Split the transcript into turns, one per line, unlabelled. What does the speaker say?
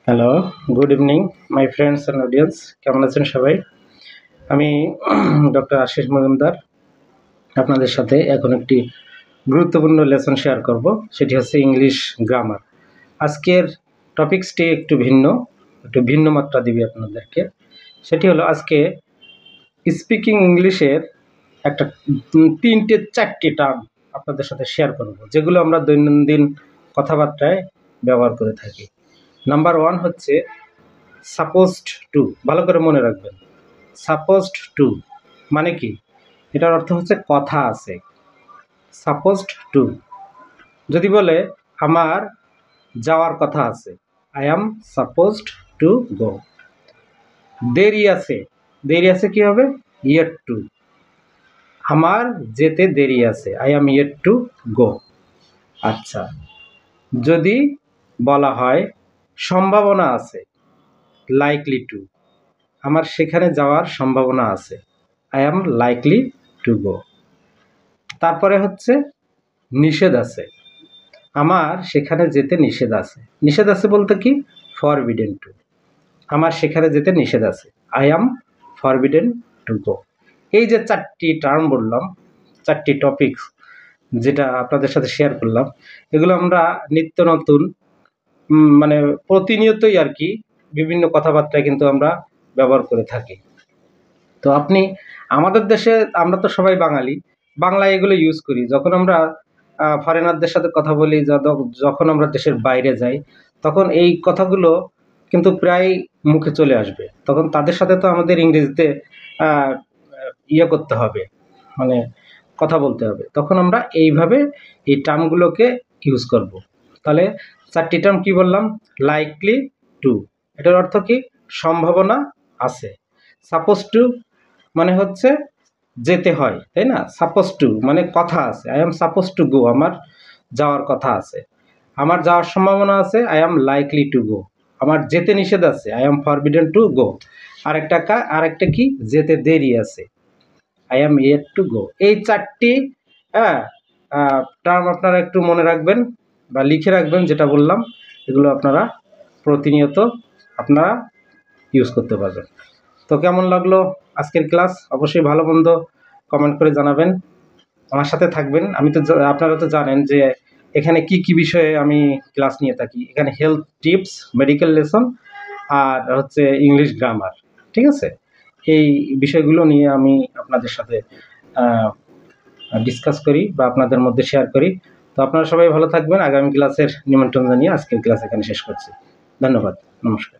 Hello, good evening my friends and audience. কেমন আছেন সবাই? আমি ডক্টর আশিস মজুমদার আপনাদের সাথে এখন একটি গুরুত্বপূর্ণ লেসন শেয়ার করব, সেটি হচ্ছে ইংলিশ গ্রামার। আজকের টপিক্সটি একটু ভিন্ন মাত্রা দিবি আপনাদেরকে। সেটি হলো আজকে স্পিকিং ইংলিশের একটা 3-4টি টার্ম আপনাদের সাথে শেয়ার করব, যেগুলো আমরা দৈনন্দিন কথাবার্তায় ব্যবহার করে থাকি। নাম্বার 1 হচ্ছে সাপোজড টু। ভালো করে মনে রাখবেন, সাপোজড টু মানে কি? এটার অর্থ হচ্ছে কথা আছে। সাপোজড টু যদি বলে আমার যাওয়ার কথা আছে, I am supposed to go. দেরি আছে, দেরি আছে কি হবে? Yet two. আমার যেতে দেরি আছে, I am yet to go. আচ্ছা, যদি বলা হয় সম্ভাবনা আছে, লাইকলি টু, আমার সেখানে যাওয়ার সম্ভাবনা আছে, I am likely to go. তারপরে হচ্ছে নিষেধ আছে, আমার সেখানে যেতে নিষেধ আছে। নিষেধ আছে বলতে কি? ফরবিডেন টু, আমার সেখানে যেতে নিষেধ আছে, I am forbidden to go. এই যে 4টি টার্ম বললাম, 4টি টপিকস যেটা আপনাদের সাথে শেয়ার করলাম, এগুলো আমরা নিত্য নতুন মানে প্রতিনিয়তই আর কি বিভিন্ন কথাবার্তায় কিন্তু আমরা ব্যবহার করে থাকি। তো আপনি আমাদের দেশে, আমরা তো সবাই বাঙালি, বাংলায় এগুলো ইউজ করি। যখন আমরা ফরেনারদের সাথে কথা বলি, যখন আমরা দেশের বাইরে যাই, তখন এই কথাগুলো কিন্তু প্রায় মুখে চলে আসবে। তখন তাদের সাথে তো আমাদের ইংরেজিতে ইয়ে করতে হবে, মানে কথা বলতে হবে। তখন আমরা এইভাবে এই টার্মগুলোকে ইউজ করব। তাহলে 4টি টার্ম কি বললাম? লাইকলি টু, এটার অর্থ কি? সম্ভাবনা আছে। সাপোজ টু মানে হচ্ছে যেতে হয়, তাই না? সাপোজ টু মানে কথা আছে, I am suppose to go, আমার যাওয়ার কথা আছে। আমার যাওয়ার সম্ভাবনা আছে, I am likely to go. আমার যেতে নিষেধ আছে, I am forbidden to go. আরেকটা কি? যেতে দেরি আছে, I am yet to go. এই 4টি টার্ম আপনারা একটু মনে রাখবেন বা লিখে রাখবেন, যেটা বললাম এগুলো আপনারা প্রতিনিয়ত আপনারা ইউজ করতে পারবেন। তো কেমন লাগলো আজকের ক্লাস? অবশ্যই ভালো মন্দ কমেন্ট করে জানাবেন, আমার সাথে থাকবেন। আপনারা তো জানেন যে এখানে কি কি বিষয়ে আমি ক্লাস নিয়ে থাকি। এখানে হেলথ টিপস, মেডিকেল লেসন, আর হচ্ছে ইংলিশ গ্রামার। ঠিক আছে, এই বিষয়গুলো নিয়ে আমি আপনাদের সাথে ডিসকাস করি বা আপনাদের মধ্যে শেয়ার করি। তো আপনারা সবাই ভালো থাকবেন। আগামী ক্লাসের নিমন্ত্রণ জানিয়ে আজকের ক্লাস এখানে শেষ করছি। ধন্যবাদ, নমস্কার।